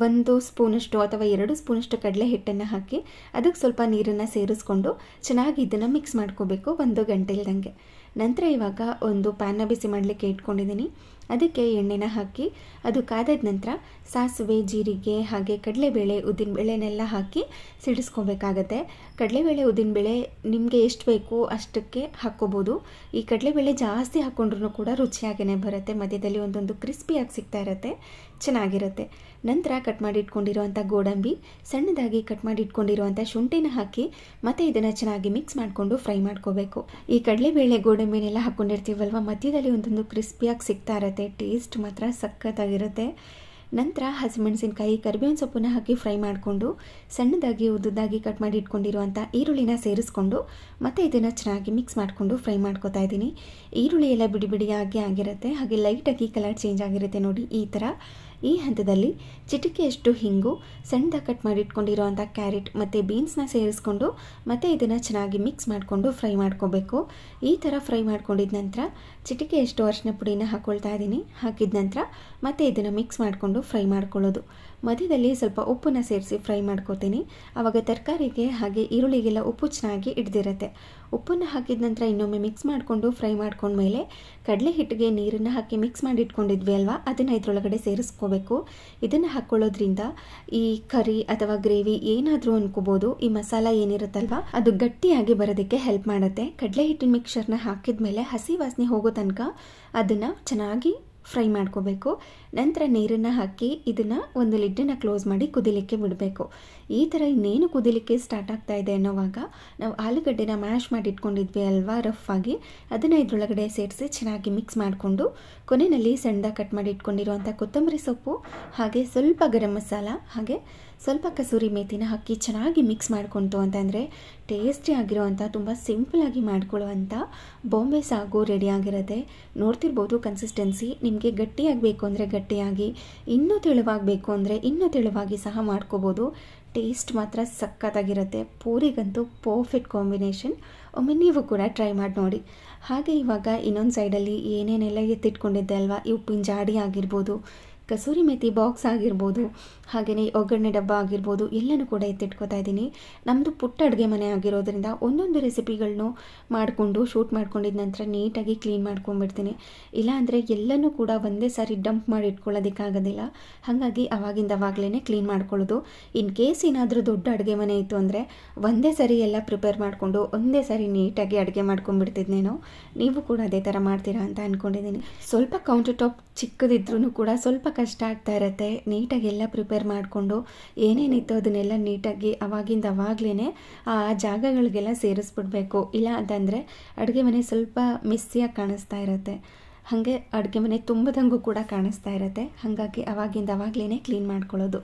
Speaker 1: 1 ಸ್ಪೂನಷ್ಟು ಅಥವಾ 2 ಸ್ಪೂನಷ್ಟು ಕಡಲೆ ಹಿಟ್ಟನ್ನು ಹಾಕಿ ಅದಕ್ಕೆ ಸ್ವಲ್ಪ ನೀರನ್ನು ಸೇರಿಸ್ಕೊಂಡು ಚೆನ್ನಾಗಿ ಇದನ್ನು ಮಿಕ್ಸ್ ಮಾಡ್ಕೋಬೇಕು 1 ಗಂಟೆ ಇಲ್ದಂಗೆ. ನಂತರ ಇವಾಗ ಒಂದು ಪ್ಯಾನ್ನ ಬಿಸಿ ಮಾಡಲಿಕ್ಕೆ ಇಟ್ಕೊಂಡಿದ್ದೀನಿ. ಅದಕ್ಕೆ ಎಣ್ಣೆನ ಹಾಕಿ ಅದು ಕಾದಾದ ನಂತರ ಸಾಸಿವೆ, ಜೀರಿಗೆ ಹಾಗೆ ಕಡಲೆಬೇಳೆ, ಉದ್ದಿನಬೇಳೆನೆಲ್ಲ ಹಾಕಿ ಸಿಡಿಸ್ಕೋಬೇಕಾಗತ್ತೆ. ಕಡಲೆಬೇಳೆ, ಉದ್ದಿನಬೇಳೆ ನಿಮಗೆ ಎಷ್ಟು ಬೇಕು ಅಷ್ಟಕ್ಕೆ ಹಾಕ್ಕೋಬೋದು. ಈ ಕಡಲೆಬೇಳೆ ಜಾಸ್ತಿ ಹಾಕ್ಕೊಂಡ್ರೂ ಕೂಡ ರುಚಿಯಾಗೇ ಬರುತ್ತೆ. ಮಧ್ಯದಲ್ಲಿ ಒಂದೊಂದು ಕ್ರಿಸ್ಪಿಯಾಗಿ ಸಿಗ್ತಾ ಇರುತ್ತೆ, ಚೆನ್ನಾಗಿರುತ್ತೆ. ನಂತರ ಕಟ್ ಮಾಡಿ ಇಟ್ಕೊಂಡಿರುವಂಥ ಗೋಡಂಬಿ, ಸಣ್ಣದಾಗಿ ಕಟ್ ಮಾಡಿ ಇಟ್ಕೊಂಡಿರುವಂಥ ಶುಂಠಿನ ಹಾಕಿ ಮತ್ತೆ ಇದನ್ನು ಚೆನ್ನಾಗಿ ಮಿಕ್ಸ್ ಮಾಡಿಕೊಂಡು ಫ್ರೈ ಮಾಡ್ಕೋಬೇಕು. ಈ ಕಡಲೆಬೇಳೆ, ಗೋಡಂಬಿನೆಲ್ಲ ಹಾಕ್ಕೊಂಡಿರ್ತೀವಲ್ವ, ಮಧ್ಯದಲ್ಲಿ ಒಂದೊಂದು ಕ್ರಿಸ್ಪಿಯಾಗಿ ಸಿಗ್ತಾ ಇರುತ್ತೆ. ಟೇಸ್ಟ್ ಮಾತ್ರ ಸಖತ್ತಾಗಿರುತ್ತೆ. ನಂತರ ಹಸಿಮೆಣಸಿನಕಾಯಿ, ಕರಿಬೇವಿನ ಸೊಪ್ಪನ್ನು ಹಾಕಿ ಫ್ರೈ ಮಾಡಿಕೊಂಡು ಸಣ್ಣದಾಗಿ ಉದ್ದುದಾಗಿ ಕಟ್ ಮಾಡಿ ಇಟ್ಕೊಂಡಿರುವಂಥ ಈರುಳ್ಳಿನ ಸೇರಿಸ್ಕೊಂಡು ಮತ್ತು ಇದನ್ನು ಚೆನ್ನಾಗಿ ಮಿಕ್ಸ್ ಮಾಡಿಕೊಂಡು ಫ್ರೈ ಮಾಡ್ಕೊತಾ ಇದ್ದೀನಿ. ಈರುಳ್ಳಿ ಎಲ್ಲ ಬಿಡಿ ಬಿಡಿಯಾಗಿ ಆಗಿರುತ್ತೆ, ಹಾಗೆ ಲೈಟಾಗಿ ಕಲರ್ ಚೇಂಜ್ ಆಗಿರುತ್ತೆ ನೋಡಿ ಈ ಥರ. ಈ ಹಂತದಲ್ಲಿ ಚಿಟಿಕೆಯಷ್ಟು ಹಿಂಗು, ಸಣ್ಣದಾಗಿ ಕಟ್ ಮಾಡಿ ಇಟ್ಕೊಂಡಿರುವಂಥ ಕ್ಯಾರೆಟ್ ಮತ್ತು ಬೀನ್ಸ್ನ ಸೇರಿಸ್ಕೊಂಡು ಮತ್ತು ಇದನ್ನು ಚೆನ್ನಾಗಿ ಮಿಕ್ಸ್ ಮಾಡಿಕೊಂಡು ಫ್ರೈ ಮಾಡ್ಕೋಬೇಕು. ಈ ಥರ ಫ್ರೈ ಮಾಡ್ಕೊಂಡಿದ ನಂತರ ಚಿಟಿಕೆಯಷ್ಟು ಅರಿಶಿನ ಪುಡಿನ ಹಾಕ್ಕೊಳ್ತಾ ಇದ್ದೀನಿ. ಹಾಕಿದ ನಂತರ ಮತ್ತೆ ಇದನ್ನು ಮಿಕ್ಸ್ ಮಾಡಿಕೊಂಡು ಫ್ರೈ ಮಾಡ್ಕೊಳ್ಳೋದು. ಮಧ್ಯದಲ್ಲಿ ಸ್ವಲ್ಪ ಉಪ್ಪನ್ನು ಸೇರಿಸಿ ಫ್ರೈ ಮಾಡ್ಕೋತೀನಿ. ಆವಾಗ ತರಕಾರಿಗೆ ಹಾಗೆ ಈರುಳ್ಳಿಗೆಲ್ಲ ಉಪ್ಪು ಚೆನ್ನಾಗಿ ಹಿಡ್ದಿರುತ್ತೆ. ಉಪ್ಪನ್ನು ಹಾಕಿದ ನಂತರ ಇನ್ನೊಮ್ಮೆ ಮಿಕ್ಸ್ ಮಾಡಿಕೊಂಡು ಫ್ರೈ ಮಾಡ್ಕೊಂಡ್ಮೇಲೆ ಕಡಲೆ ಹಿಟ್ಟಿಗೆ ನೀರನ್ನು ಹಾಕಿ ಮಿಕ್ಸ್ ಮಾಡಿ ಇಟ್ಕೊಂಡಿದ್ವಿ ಅಲ್ವಾ, ಅದನ್ನು ಇದರೊಳಗಡೆ ಸೇರಿಸ್ಕೋಬೇಕು. ಇದನ್ನು ಹಾಕ್ಕೊಳ್ಳೋದ್ರಿಂದ ಈ ಕರಿ ಅಥವಾ ಗ್ರೇವಿ ಏನಾದರೂ ಅನ್ಕೋಬೋದು, ಈ ಮಸಾಲ ಏನಿರುತ್ತಲ್ವ ಅದು ಗಟ್ಟಿಯಾಗಿ ಬರೋದಕ್ಕೆ ಹೆಲ್ಪ್ ಮಾಡುತ್ತೆ. ಕಡಲೆ ಹಿಟ್ಟಿನ ಮಿಕ್ಸ್ಚರ್ನ ಹಾಕಿದ ಮೇಲೆ ಹಸಿ ವಾಸನೆ ಹೋಗೋ ತನಕ ಅದನ್ನು ಚೆನ್ನಾಗಿ ಫ್ರೈ ಮಾಡ್ಕೋಬೇಕು. ನಂತರ ನೀರನ್ನು ಹಾಕಿ ಇದನ್ನು ಒಂದು ಲಿಡ್ಡನ್ನು ಕ್ಲೋಸ್ ಮಾಡಿ ಕುದಿಲಿಕ್ಕೆ ಬಿಡಬೇಕು. ಈ ಥರ ಇನ್ನೇನು ಕುದಿಲಿಕ್ಕೆ ಸ್ಟಾರ್ಟ್ ಆಗ್ತಾ ಇದೆ ಅನ್ನೋವಾಗ ನಾವು ಆಲೂಗಡ್ಡೆನ ಮ್ಯಾಶ್ ಮಾಡಿ ಇಟ್ಕೊಂಡಿದ್ವಿ ಅಲ್ವಾ ರಫ್ ಆಗಿ, ಅದನ್ನು ಇದರೊಳಗಡೆ ಸೇರಿಸಿ ಚೆನ್ನಾಗಿ ಮಿಕ್ಸ್ ಮಾಡಿಕೊಂಡು ಕೊನೆಯಲ್ಲಿ ಸಣ್ಣದಾಗಿ ಕಟ್ ಮಾಡಿ ಇಟ್ಕೊಂಡಿರುವಂಥ ಕೊತ್ತಂಬರಿ ಸೊಪ್ಪು ಹಾಗೆ ಸ್ವಲ್ಪ ಗರಂ ಮಸಾಲ ಹಾಗೆ ಸ್ವಲ್ಪ ಕಸೂರಿ ಮೇಥಿನ ಹಾಕಿ ಚೆನ್ನಾಗಿ ಮಿಕ್ಸ್ ಮಾಡ್ಕೊಂತು ಅಂತಂದರೆ ಟೇಸ್ಟಿ ಆಗಿರೋವಂಥ ತುಂಬ ಸಿಂಪಲಾಗಿ ಮಾಡ್ಕೊಳ್ಳುವಂಥ ಬಾಂಬೆ ಸಾಗು ರೆಡಿಯಾಗಿರುತ್ತೆ. ನೋಡ್ತಿರ್ಬೋದು ಕನ್ಸಿಸ್ಟೆನ್ಸಿ. ನಿಮಗೆ ಗಟ್ಟಿಯಾಗಬೇಕು ಅಂದರೆ ಗಟ್ಟಿಯಾಗಿ, ಇನ್ನೂ ತೆಳುವಾಗಬೇಕು ಅಂದರೆ ಇನ್ನೂ ತೆಳುವಾಗಿ ಸಹ ಮಾಡ್ಕೋಬೋದು. ಟೇಸ್ಟ್ ಮಾತ್ರ ಸಖತ್ತಾಗಿರುತ್ತೆ. ಪೂರಿಗಂತೂ ಪರ್ಫೆಕ್ಟ್ ಕಾಂಬಿನೇಷನ್. ಒಮ್ಮೆ ನೀವು ಕೂಡ ಟ್ರೈ ಮಾಡಿ ನೋಡಿ. ಹಾಗೆ ಇವಾಗ ಇನ್ನೊಂದು ಸೈಡಲ್ಲಿ ಏನೇನೆಲ್ಲ ಎತ್ತಿಟ್ಕೊಂಡಿದ್ದೆ ಅಲ್ವಾ, ಈ ಉಪ್ಪಿನ ಜಾಡಿ ಆಗಿರ್ಬೋದು, ಕಸೂರಿ ಮೇಥಿ ಬಾಕ್ಸ್ ಆಗಿರ್ಬೋದು, ಹಾಗೆಯೇ ಒಗ್ಗರಣೆ ಡಬ್ಬ ಆಗಿರ್ಬೋದು, ಎಲ್ಲನೂ ಕೂಡ ಎತ್ತಿಟ್ಕೋತಾ ಇದ್ದೀನಿ. ನಮ್ಮದು ಪುಟ್ಟ ಅಡುಗೆ ಮನೆ ಆಗಿರೋದ್ರಿಂದ ಒಂದೊಂದು ರೆಸಿಪಿಗಳನ್ನೂ ಮಾಡಿಕೊಂಡು ಶೂಟ್ ಮಾಡ್ಕೊಂಡಿದ್ದ ನಂತರ ನೀಟಾಗಿ ಕ್ಲೀನ್ ಮಾಡ್ಕೊಂಡ್ಬಿಡ್ತೀನಿ. ಇಲ್ಲಾಂದರೆ ಎಲ್ಲನೂ ಕೂಡ ಒಂದೇ ಸಾರಿ ಡಂಪ್ ಮಾಡಿ ಇಟ್ಕೊಳ್ಳೋದಕ್ಕಾಗೋದಿಲ್ಲ. ಹಾಗಾಗಿ ಅವಾಗಿಂದವಾಗಲೇ ಕ್ಲೀನ್ ಮಾಡ್ಕೊಳ್ಳೋದು. ಇನ್ ಕೇಸ್ ಏನಾದರೂ ದೊಡ್ಡ ಅಡುಗೆ ಮನೆ ಇತ್ತು ಅಂದರೆ ಒಂದೇ ಸಾರಿ ಎಲ್ಲ ಪ್ರಿಪೇರ್ ಮಾಡಿಕೊಂಡು ಒಂದೇ ಸಾರಿ ನೀಟಾಗಿ ಅಡುಗೆ ಮಾಡ್ಕೊಂಡ್ಬಿಡ್ತಿದ್ನೇನೋ. ನೀವು ಕೂಡ ಅದೇ ಥರ ಮಾಡ್ತೀರಾ ಅಂತ ಅಂದ್ಕೊಂಡಿದ್ದೀನಿ. ಸ್ವಲ್ಪ ಕೌಂಟರ್ ಟಾಪ್ ಚಿಕ್ಕದಿದ್ರೂ ಕೂಡ ಸ್ವಲ್ಪ ಕಷ್ಟ ಆಗ್ತಾ ಇರುತ್ತೆ. ನೀಟಾಗಿ ಎಲ್ಲ ಪ್ರಿಪೇರ್ ಮಾಡಿಕೊಂಡು ಏನೇನಿತ್ತು ಅದನ್ನೆಲ್ಲ ನೀಟಾಗಿ ಅವಾಗಲೇ ಆ ಜಾಗಗಳಿಗೆಲ್ಲ ಸೇರಿಸ್ಬಿಡ್ಬೇಕು. ಇಲ್ಲ ಅಂತಂದರೆ ಅಡುಗೆ ಮನೆ ಸ್ವಲ್ಪ ಮೆಸ್ಸಿಯಾಗಿ ಕಾಣಿಸ್ತಾ ಇರುತ್ತೆ, ಹಾಗೆ ಅಡುಗೆ ಮನೆ ತುಂಬದಂಗೂ ಕೂಡ ಕಾಣಿಸ್ತಾ ಇರುತ್ತೆ. ಹಾಗಾಗಿ ಅವಾಗಲೇ ಕ್ಲೀನ್ ಮಾಡ್ಕೊಳ್ಳೋದು.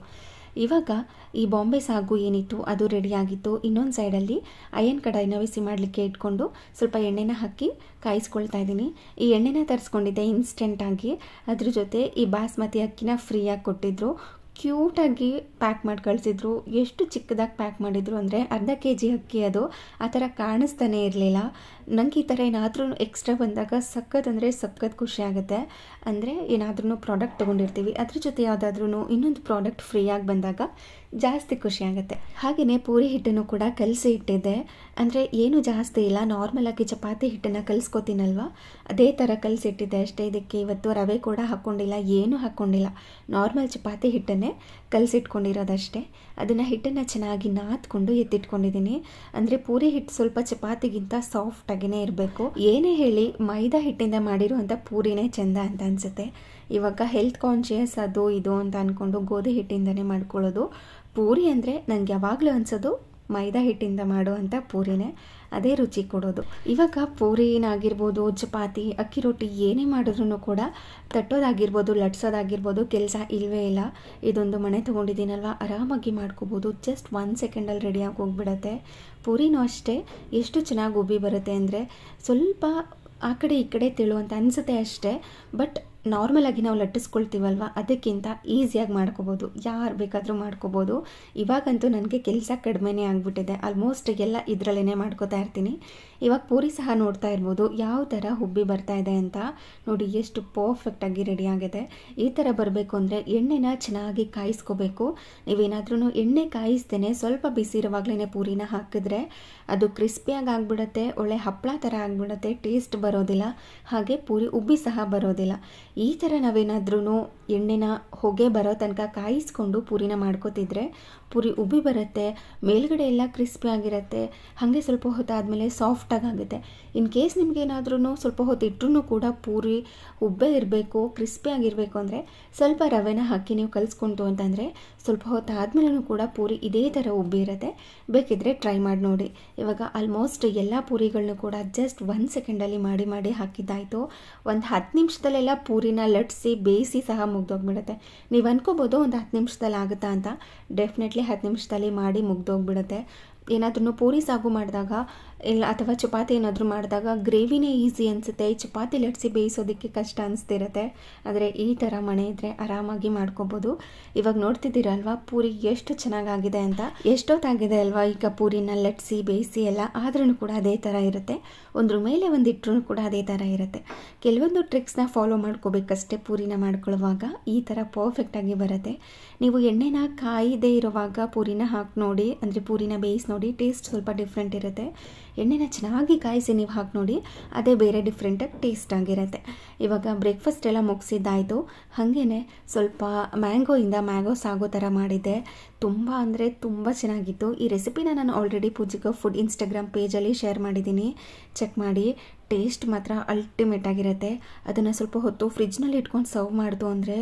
Speaker 1: ಇವಾಗ ಈ ಬಾಂಬೆ ಸಾಗು ಏನಿತ್ತು ಅದು ರೆಡಿಯಾಗಿತ್ತು. ಇನ್ನೊಂದು ಸೈಡಲ್ಲಿ ಅಯನ್ ಕಡಾಯಿನ ಬಿಸಿ ಮಾಡಲಿಕ್ಕೆ ಇಟ್ಕೊಂಡು ಸ್ವಲ್ಪ ಎಣ್ಣೆನ ಹಾಕಿ ಕಾಯಿಸ್ಕೊಳ್ತಾ ಇದ್ದೀನಿ. ಈ ಎಣ್ಣೆನ ತರಿಸ್ಕೊಂಡಿದ್ದೆ ಇನ್ಸ್ಟೆಂಟಾಗಿ. ಅದ್ರ ಜೊತೆ ಈ ಬಾಸ್ಮತಿ ಅಕ್ಕಿನ ಫ್ರೀಯಾಗಿ ಕೊಟ್ಟಿದ್ದರು. ಕ್ಯೂಟಾಗಿ ಪ್ಯಾಕ್ ಮಾಡಿ ಕಳಿಸಿದ್ರು. ಎಷ್ಟು ಚಿಕ್ಕದಾಗಿ ಪ್ಯಾಕ್ ಮಾಡಿದರು ಅಂದರೆ ಅರ್ಧ kg ಅಕ್ಕಿ ಅದು. ಆ ಥರ ಕಾಣಿಸ್ತಾನೆ ಇರಲಿಲ್ಲ. ನನಗೆ ಈ ಥರ ಏನಾದರೂ ಎಕ್ಸ್ಟ್ರಾ ಬಂದಾಗ ಸಖತ್ ಖುಷಿ ಆಗುತ್ತೆ. ಅಂದರೆ ಏನಾದ್ರೂ ಪ್ರಾಡಕ್ಟ್ ತೊಗೊಂಡಿರ್ತೀವಿ, ಅದ್ರ ಜೊತೆ ಯಾವುದಾದ್ರೂ ಇನ್ನೊಂದು ಪ್ರಾಡಕ್ಟ್ ಫ್ರೀಯಾಗಿ ಬಂದಾಗ ಜಾಸ್ತಿ ಖುಷಿ ಆಗುತ್ತೆ. ಹಾಗೆಯೇ ಪೂರಿ ಹಿಟ್ಟನ್ನು ಕೂಡ ಕಲಸಿ ಇಟ್ಟಿದ್ದೆ. ಅಂದರೆ ಏನು ಜಾಸ್ತಿ ಇಲ್ಲ, ನಾರ್ಮಲಾಗಿ ಚಪಾತಿ ಹಿಟ್ಟನ್ನು ಕಲಿಸ್ಕೊತೀನಲ್ವ ಅದೇ ಥರ ಕಲಸಿಟ್ಟಿದ್ದೆ ಅಷ್ಟೇ. ಇದಕ್ಕೆ ಇವತ್ತು ರವೆ ಕೂಡ ಹಾಕ್ಕೊಂಡಿಲ್ಲ, ಏನೂ ಹಾಕ್ಕೊಂಡಿಲ್ಲ. ನಾರ್ಮಲ್ ಚಪಾತಿ ಹಿಟ್ಟನ್ನೇ ಕಲಸಿಟ್ಕೊಂಡಿರೋದಷ್ಟೇ. ಅದನ್ನು ಹಿಟ್ಟನ್ನು ಚೆನ್ನಾಗಿ ನಾದ್ಕೊಂಡು ಎತ್ತಿಟ್ಕೊಂಡಿದ್ದೀನಿ. ಅಂದರೆ ಪೂರಿ ಹಿಟ್ಟು ಸ್ವಲ್ಪ ಚಪಾತಿಗಿಂತ ಸಾಫ್ಟಾಗಿಯೇ ಇರಬೇಕು. ಏನೇ ಹೇಳಿ ಮೈದಾ ಹಿಟ್ಟಿಂದ ಮಾಡಿರುವಂಥ ಪೂರಿನೇ ಚೆಂದ ಅಂತ ಅನಿಸುತ್ತೆ. ಇವಾಗ ಹೆಲ್ತ್ ಕಾನ್ಷಿಯಸ್ ಅದು ಇದು ಅಂತ ಅಂದ್ಕೊಂಡು ಗೋಧಿ ಹಿಟ್ಟಿಂದನೇ ಮಾಡ್ಕೊಳ್ಳೋದು. ಪೂರಿ ಅಂದರೆ ನನಗೆ ಯಾವಾಗಲೂ ಅನಿಸೋದು ಮೈದಾ ಹಿಟ್ಟಿಂದ ಮಾಡುವಂಥ ಪೂರಿನೇ, ಅದೇ ರುಚಿ ಕೊಡೋದು. ಇವಾಗ ಪೂರಿನಾಗಿರ್ಬೋದು, ಚಪಾತಿ, ಅಕ್ಕಿ ರೊಟ್ಟಿ ಏನೇ ಮಾಡಿದ್ರೂ ಕೂಡ ತಟ್ಟೋದಾಗಿರ್ಬೋದು, ಲಟ್ಸೋದಾಗಿರ್ಬೋದು ಕೆಲಸ ಇಲ್ಲವೇ ಇಲ್ಲ. ಇದೊಂದು ಮಣೆ ತೊಗೊಂಡಿದ್ದೀನಲ್ವ, ಆರಾಮಾಗಿ ಮಾಡ್ಕೋಬೋದು. ಜಸ್ಟ್ 1 ಸೆಕೆಂಡಲ್ಲಿ ರೆಡಿಯಾಗಿ ಹೋಗ್ಬಿಡತ್ತೆ. ಪೂರಿನೂ ಅಷ್ಟೇ ಎಷ್ಟು ಚೆನ್ನಾಗಿ ಉಬ್ಬಿ ಬರುತ್ತೆ ಅಂದರೆ ಸ್ವಲ್ಪ ಆ ಕಡೆ ಈ ಕಡೆ ತೆಳುವಂತ ಅನಿಸುತ್ತೆ ಅಷ್ಟೇ. ಬಟ್ ನಾರ್ಮಲಾಗಿ ನಾವು ಲಟ್ಟಿಸ್ಕೊಳ್ತೀವಲ್ವ, ಅದಕ್ಕಿಂತ ಈಸಿಯಾಗಿ ಮಾಡ್ಕೋಬೋದು, ಯಾರು ಬೇಕಾದರೂ ಮಾಡ್ಕೋಬೋದು. ಇವಾಗಂತೂ ನನಗೆ ಕೆಲಸ ಕಡಿಮೆನೇ ಆಗಿಬಿಟ್ಟಿದೆ, ಆಲ್ಮೋಸ್ಟ್ ಎಲ್ಲ ಇದರಲ್ಲೇ ಮಾಡ್ಕೋತಾ ಇರ್ತೀನಿ. ಇವಾಗ ಪೂರಿ ಸಹ ನೋಡ್ತಾ ಇರ್ಬೋದು ಯಾವ ಥರ ಹುಬ್ಬಿ ಬರ್ತಾ ಇದೆ ಅಂತ. ನೋಡಿ ಎಷ್ಟು ಪರ್ಫೆಕ್ಟಾಗಿ ರೆಡಿ ಆಗಿದೆ. ಈ ಥರ ಬರಬೇಕು ಅಂದರೆ ಎಣ್ಣೆನ ಚೆನ್ನಾಗಿ ಕಾಯಿಸ್ಕೋಬೇಕು. ನೀವೇನಾದ್ರೂ ಎಣ್ಣೆ ಕಾಯಿಸ್ತೇನೆ ಸ್ವಲ್ಪ ಬಿಸಿ ಇರುವಾಗಲೇ ಪೂರಿನ ಹಾಕಿದ್ರೆ ಅದು ಕ್ರಿಸ್ಪಿಯಾಗಿ ಆಗಿಬಿಡುತ್ತೆ, ಒಳ್ಳೆ ಹಪ್ಪಳ ಥರ ಆಗಿಬಿಡುತ್ತೆ, ಟೇಸ್ಟ್ ಬರೋದಿಲ್ಲ, ಹಾಗೆ ಪೂರಿ ಉಬ್ಬಿ ಸಹ ಬರೋದಿಲ್ಲ. ಈ ಥರ ನಾವೇನಾದ್ರೂ ಎಣ್ಣೆನ ಹೊಗೆ ಬರೋ ತನಕ ಕಾಯಿಸ್ಕೊಂಡು ಪೂರಿನ ಮಾಡ್ಕೋತಿದ್ರೆ ಪೂರಿ ಉಬ್ಬಿ ಬರುತ್ತೆ, ಮೇಲ್ಗಡೆ ಎಲ್ಲ ಕ್ರಿಸ್ಪಿ ಆಗಿರುತ್ತೆ, ಹಾಗೆ ಸ್ವಲ್ಪ ಹೊತ್ತಾದಮೇಲೆ ಸಾಫ್ಟಾಗಿ ಆಗುತ್ತೆ. ಇನ್ ಕೇಸ್ ನಿಮಗೇನಾದ್ರೂ ಸ್ವಲ್ಪ ಹೊತ್ತು ಇಟ್ಟರೂ ಕೂಡ ಪೂರಿ ಉಬ್ಬೆ ಇರಬೇಕು, ಕ್ರಿಸ್ಪಿಯಾಗಿರಬೇಕು ಅಂದರೆ ಸ್ವಲ್ಪ ರವೆನ ಹಾಕಿ ನೀವು ಕಲಿಸ್ಕೊಂತು ಅಂತಂದರೆ ಸ್ವಲ್ಪ ಹೊತ್ತು ಆದಮೇಲೂ ಕೂಡ ಪೂರಿ ಇದೇ ಥರ ಉಬ್ಬಿ ಇರುತ್ತೆ. ಬೇಕಿದ್ದರೆ ಟ್ರೈ ಮಾಡಿ ನೋಡಿ. ಇವಾಗ ಆಲ್ಮೋಸ್ಟ್ ಎಲ್ಲ ಪೂರಿಗಳನ್ನೂ ಕೂಡ ಜಸ್ಟ್ 1 ಸೆಕೆಂಡಲ್ಲಿ ಮಾಡಿ ಹಾಕಿದ್ದಾಯಿತು. ಒಂದು 10 ನಿಮಿಷದಲ್ಲೆಲ್ಲ ಪೂರಿನ ಲಟ್ಟಿಸಿ ಬೇಯಿಸಿ ಸಹ ಮುಗ್ದೋಗ್ಬಿಡುತ್ತೆ. ನೀವು ಅನ್ಕೋಬೋದು ಒಂದು 10 ನಿಮಿಷದಲ್ಲಿ ಆಗುತ್ತಾ ಅಂತ. ಡೆಫಿನೆಟ್ಲಿ 10 ನಿಮಿಷದಲ್ಲಿ ಮಾಡಿ ಮುಗ್ದೋಗ್ಬಿಡುತ್ತೆ. ಏನಾದ್ರೂ ಪೂರಿ ಸಾಗು ಮಾಡಿದಾಗ ಇಲ್ಲ ಅಥವಾ ಚಪಾತಿ ಏನಾದರೂ ಮಾಡಿದಾಗ ಗ್ರೇವಿನೇ ಈಸಿ ಅನಿಸುತ್ತೆ, ಚಪಾತಿ ಲಟ್ಟಿಸಿ ಬೇಯಿಸೋದಕ್ಕೆ ಕಷ್ಟ ಅನಿಸ್ತಿರುತ್ತೆ. ಆದರೆ ಈ ಥರ ಮಣೆ ಇದ್ದರೆ ಆರಾಮಾಗಿ ಮಾಡ್ಕೋಬೋದು. ಇವಾಗ ನೋಡ್ತಿದ್ದೀರಲ್ವಾ ಪೂರಿ ಎಷ್ಟು ಚೆನ್ನಾಗಾಗಿದೆ ಅಂತ. ಎಷ್ಟೊತ್ತಾಗಿದೆ ಅಲ್ವಾ ಈಗ ಪೂರಿನ ಲಟ್ಟಿಸಿ ಬೇಯಿಸಿ ಎಲ್ಲ, ಆದ್ರೂ ಕೂಡ ಅದೇ ಥರ ಇರುತ್ತೆ. ಒಂದ್ರ ಮೇಲೆ ಒಂದು ಇಟ್ಟರೂ ಕೂಡ ಅದೇ ಥರ ಇರುತ್ತೆ. ಕೆಲವೊಂದು ಟ್ರಿಕ್ಸ್ನ ಫಾಲೋ ಮಾಡ್ಕೋಬೇಕಷ್ಟೇ ಪೂರಿನ ಮಾಡ್ಕೊಳ್ಳುವಾಗ, ಈ ಥರ ಪರ್ಫೆಕ್ಟಾಗಿ ಬರುತ್ತೆ. ನೀವು ಎಣ್ಣೆನ ಕಾಯಿದೇ ಇರುವಾಗ ಪೂರಿನ ಹಾಕಿ ನೋಡಿ, ಅಂದರೆ ಪೂರಿನ ಬೇಯಿಸಿ ನೋಡಿ, ಟೇಸ್ಟ್ ಸ್ವಲ್ಪ ಡಿಫ್ರೆಂಟ್ ಇರುತ್ತೆ. ಎಣ್ಣೆನ ಚೆನ್ನಾಗಿ ಕಾಯಿಸಿ ನೀವು ಹಾಕಿ ನೋಡಿ, ಅದೇ ಬೇರೆ ಡಿಫ್ರೆಂಟಾಗಿ ಟೇಸ್ಟ್ ಆಗಿರುತ್ತೆ. ಇವಾಗ ಬ್ರೇಕ್ಫಾಸ್ಟ್ ಎಲ್ಲ ಮುಗಿಸಿದ್ದಾಯಿತು. ಹಾಗೇ ಸ್ವಲ್ಪ ಮ್ಯಾಂಗೋ ಸಾಗೋ ಥರ ಮಾಡಿದ್ದೆ. ತುಂಬ ಅಂದರೆ ತುಂಬ ಚೆನ್ನಾಗಿತ್ತು. ಈ ರೆಸಿಪಿನ ನಾನು ಆಲ್ರೆಡಿ ಪೂಜಿಕಾ ಫುಡ್ ಇನ್ಸ್ಟಾಗ್ರಾಮ್ ಪೇಜಲ್ಲಿ ಶೇರ್ ಮಾಡಿದ್ದೀನಿ, ಚೆಕ್ ಮಾಡಿ. ಟೇಸ್ಟ್ ಮಾತ್ರ ಅಲ್ಟಿಮೇಟ್ ಆಗಿರುತ್ತೆ. ಅದನ್ನು ಸ್ವಲ್ಪ ಹೊತ್ತು ಫ್ರಿಜ್ನಲ್ಲಿ ಇಟ್ಕೊಂಡು ಸರ್ವ್ ಮಾಡ್ದು ಅಂದರೆ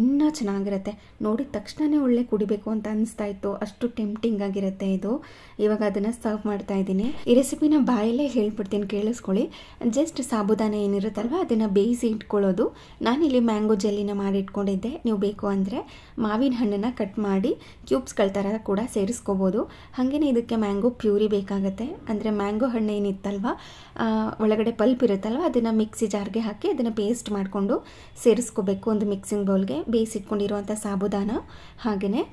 Speaker 1: ಇನ್ನೂ ಚೆನ್ನಾಗಿರುತ್ತೆ. ನೋಡಿದ ತಕ್ಷಣವೇ ಒಳ್ಳೆ ಕುಡಿಬೇಕು ಅಂತ ಅನಿಸ್ತಾ ಇತ್ತು, ಅಷ್ಟು ಟೆಂಪ್ಟಿಂಗ್ ಆಗಿರುತ್ತೆ ಇದು. ಇವಾಗ ಅದನ್ನು ಸರ್ವ್ ಮಾಡ್ತಾ ಇದ್ದೀನಿ. ಈ ರೆಸಿಪಿನ ಬಾಯಲ್ಲೇ ಹೇಳ್ಬಿಡ್ತೀನಿ, ಕೇಳಿಸ್ಕೊಳ್ಳಿ. ಜಸ್ಟ್ ಸಾಬುದಾನ ಏನಿರುತ್ತಲ್ವ ಅದನ್ನು ಬೇಯಿಸಿ ಇಟ್ಕೊಳ್ಳೋದು. ನಾನಿಲ್ಲಿ ಮ್ಯಾಂಗೋ ಜೆಲ್ಲಿನ ಮಾಡಿ ಇಟ್ಕೊಂಡಿದ್ದೆ. ನೀವು ಬೇಕು ಅಂದರೆ ಮಾವಿನ ಹಣ್ಣನ್ನು ಕಟ್ ಮಾಡಿ ಕ್ಯೂಬ್ಸ್ಗಳ ಥರ ಕೂಡ ಸೇರಿಸ್ಕೋಬೋದು. ಹಾಗೆಯೇ ಇದಕ್ಕೆ ಮ್ಯಾಂಗೋ ಪ್ಯೂರಿ ಬೇಕಾಗುತ್ತೆ. ಅಂದರೆ ಮ್ಯಾಂಗೋ ಹಣ್ಣು ಏನಿತ್ತಲ್ವ ಒಳಗಡೆ ಪಲ್ಪ್ ಇರುತ್ತಲ್ವ ಅದನ್ನು ಮಿಕ್ಸಿ ಜಾರ್ಗೆ ಹಾಕಿ ಅದನ್ನು ಪೇಸ್ಟ್ ಮಾಡಿಕೊಂಡು ಸೇರಿಸ್ಕೋಬೇಕು ಒಂದು ಮಿಕ್ಸಿಂಗ್ ಬೌಲ್ಗೆ. ಬೇಯಿಸಿಟ್ಕೊಂಡಿರುವಂಥ ಸಾಬುದಾನ ಹಾಗೆಯೇ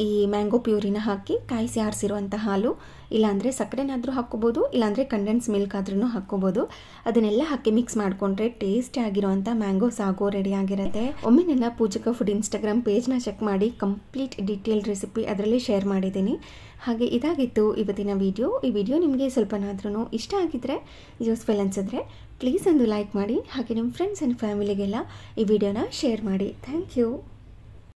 Speaker 1: ಈ ಮ್ಯಾಂಗೋ ಪ್ಯೂರಿನ ಹಾಕಿ ಕಾಯಿಸಿ ಆರಿಸಿರುವಂಥ ಹಾಲು, ಇಲ್ಲಾಂದರೆ ಸಕ್ಕರೆನಾದರೂ ಹಾಕ್ಕೋಬೋದು, ಇಲ್ಲಾಂದರೆ ಕಂಡೆನ್ಸ್ ಮಿಲ್ಕ್ ಆದ್ರೂ ಹಾಕ್ಕೋಬೋದು. ಅದನ್ನೆಲ್ಲ ಹಾಕಿ ಮಿಕ್ಸ್ ಮಾಡಿಕೊಂಡ್ರೆ ಟೇಸ್ಟಿ ಆಗಿರುವಂಥ ಮ್ಯಾಂಗೋ ಸಾಗೋ ರೆಡಿ ಆಗಿರುತ್ತೆ. ಒಮ್ಮೆ ನನ್ನ ಪೂಜಿಕಾ ಫುಡ್ ಇನ್ಸ್ಟಾಗ್ರಾಮ್ ಪೇಜ್ನ ಚೆಕ್ ಮಾಡಿ, ಕಂಪ್ಲೀಟ್ ಡೀಟೇಲ್ ರೆಸಿಪಿ ಅದರಲ್ಲಿ ಶೇರ್ ಮಾಡಿದ್ದೀನಿ. ಹಾಗೆ ಇದಾಗಿತ್ತು ಇವತ್ತಿನ ವಿಡಿಯೋ. ಈ ವಿಡಿಯೋ ನಿಮಗೆ ಸ್ವಲ್ಪನಾದ್ರೂ ಇಷ್ಟ ಆಗಿದ್ದರೆ, ಯೂಸ್ಫುಲ್ ಅನಿಸಿದ್ರೆ ಪ್ಲೀಸ್ ಒಂದು ಲೈಕ್ ಮಾಡಿ. ಹಾಗೆ ನಿಮ್ಮ ಫ್ರೆಂಡ್ಸ್ ಆ್ಯಂಡ್ ಫ್ಯಾಮಿಲಿಗೆಲ್ಲ ಈ ವಿಡಿಯೋನ ಶೇರ್ ಮಾಡಿ. Thank you.